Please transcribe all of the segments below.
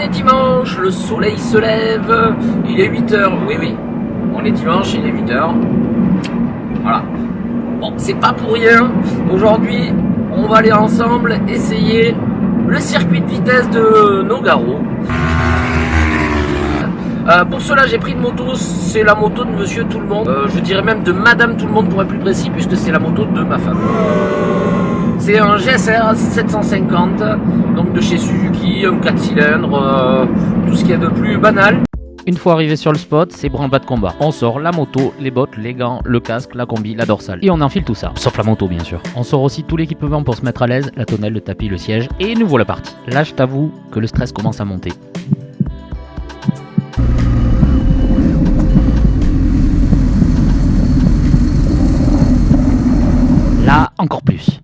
est dimanche, le soleil se lève, il est 8h, oui, on est dimanche, il est 8h, voilà. Bon, c'est pas pour rien, aujourd'hui, on va aller ensemble essayer le circuit de vitesse de Nogaro. Pour cela, j'ai pris une moto, c'est la moto de Monsieur Tout le Monde, je dirais même de Madame Tout le Monde pour être plus précis, puisque c'est la moto de ma femme. C'est un GSR 750, donc de chez Suzuki, un 4 cylindres, tout ce qu'il y a de plus banal. Une fois arrivé sur le spot, c'est branle-bas de combat. On sort la moto, les bottes, les gants, le casque, la combi, la dorsale. Et on enfile tout ça, sauf la moto bien sûr. On sort aussi tout l'équipement pour se mettre à l'aise, la tonnelle, le tapis, le siège, et nous voilà partis. Là je t'avoue que le stress commence à monter. Là, encore plus.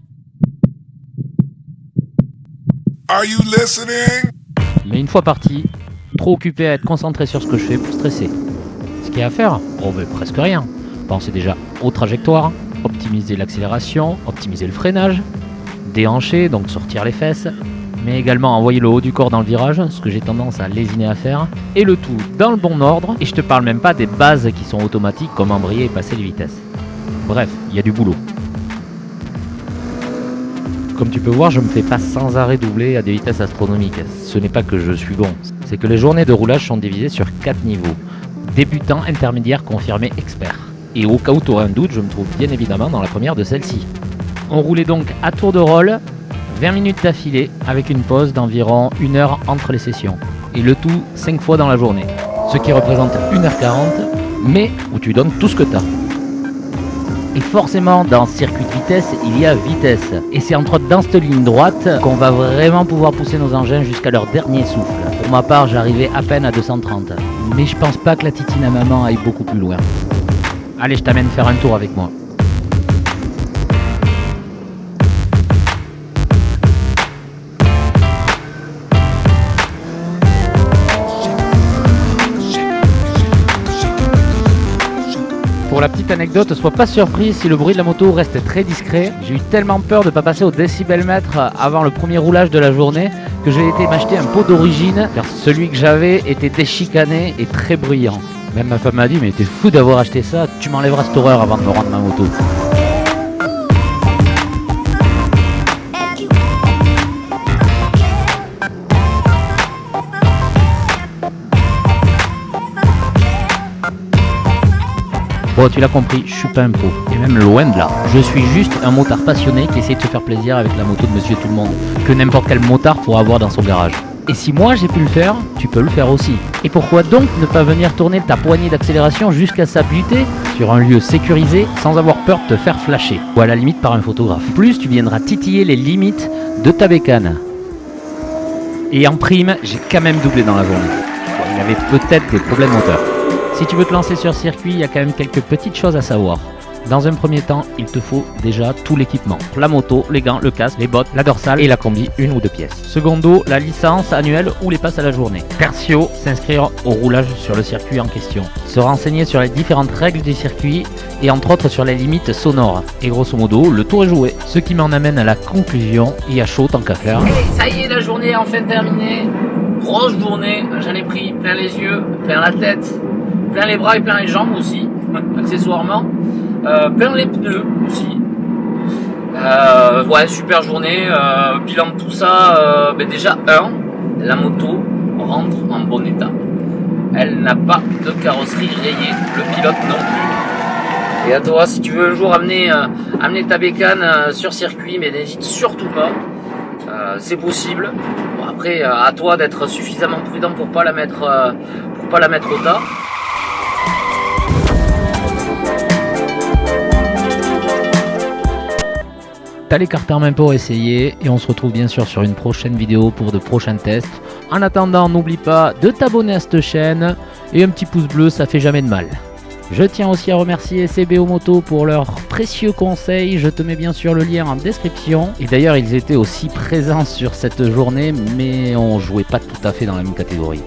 Are you listening? Mais une fois parti, trop occupé à être concentré sur ce que je fais pour stresser. Ce qu'il y a à faire, presque rien. Pensez déjà aux trajectoires, optimiser l'accélération, optimiser le freinage, déhancher, donc sortir les fesses, mais également envoyer le haut du corps dans le virage, ce que j'ai tendance à lésiner à faire, et le tout dans le bon ordre, et je te parle même pas des bases qui sont automatiques comme embrayer et passer les vitesses. Bref, il y a du boulot. Comme tu peux voir, je me fais pas sans arrêt doubler à des vitesses astronomiques. Ce n'est pas que je suis bon, c'est que les journées de roulage sont divisées sur 4 niveaux. Débutant, intermédiaire, confirmé, expert. Et au cas où tu aurais un doute, je me trouve bien évidemment dans la première de celle-ci. On roulait donc à tour de rôle, 20 minutes d'affilée, avec une pause d'environ 1 heure entre les sessions. Et le tout 5 fois dans la journée. Ce qui représente 1h40, mais où tu donnes tout ce que tu as. Et forcément, dans ce circuit de vitesse, il y a vitesse. Et c'est entre autres dans cette ligne droite qu'on va vraiment pouvoir pousser nos engins jusqu'à leur dernier souffle. Pour ma part, j'arrivais à peine à 230. Mais je pense pas que la titine à maman aille beaucoup plus loin. Allez, je t'amène faire un tour avec moi. Pour la petite anecdote, sois pas surpris si le bruit de la moto reste très discret. J'ai eu tellement peur de ne pas passer au décibelmètre avant le premier roulage de la journée que j'ai été m'acheter un pot d'origine car celui que j'avais était déchicané et très bruyant. Même ma femme m'a dit mais t'es fou d'avoir acheté ça, tu m'enlèveras cette horreur avant de me rendre ma moto. Bon, tu l'as compris, je suis pas un pro, et même loin de là. Je suis juste un motard passionné qui essaie de se faire plaisir avec la moto de Monsieur Tout le Monde, que n'importe quel motard pourra avoir dans son garage. Et si moi j'ai pu le faire, tu peux le faire aussi. Et pourquoi donc ne pas venir tourner ta poignée d'accélération jusqu'à sa butée sur un lieu sécurisé sans avoir peur de te faire flasher, ou à la limite par un photographe. Plus tu viendras titiller les limites de ta bécane. Et en prime, j'ai quand même doublé dans la journée. Bon, il y avait peut-être des problèmes moteurs. Si tu veux te lancer sur circuit, il y a quand même quelques petites choses à savoir. Dans un premier temps, il te faut déjà tout l'équipement. La moto, les gants, le casque, les bottes, la dorsale et la combi, 1 ou 2 pièces. Secondo, la licence annuelle ou les passes à la journée. Tertio, s'inscrire au roulage sur le circuit en question. Se renseigner sur les différentes règles du circuit et entre autres sur les limites sonores. Et grosso modo, le tour est joué. Ce qui m'en amène à la conclusion et à chaud tant qu'à faire. Et ça y est, la journée est enfin terminée. Grosse journée, j'en ai pris plein les yeux, plein la tête, plein les bras et plein les jambes aussi, accessoirement. Plein les pneus aussi. Ouais, super journée. Bilan de tout ça, déjà la moto rentre en bon état. Elle n'a pas de carrosserie rayée, le pilote non plus. Et à toi, si tu veux un jour amener ta bécane sur circuit, mais n'hésite surtout pas. C'est possible. Bon, après, à toi d'être suffisamment prudent pour pas la mettre au tas. T'as les cartes en main pour essayer et on se retrouve bien sûr sur une prochaine vidéo pour de prochains tests. En attendant, n'oublie pas de t'abonner à cette chaîne et un petit pouce bleu, ça fait jamais de mal. Je tiens aussi à remercier CBO Moto pour leurs précieux conseils. Je te mets bien sûr le lien en description. Et d'ailleurs, ils étaient aussi présents sur cette journée, mais on jouait pas tout à fait dans la même catégorie.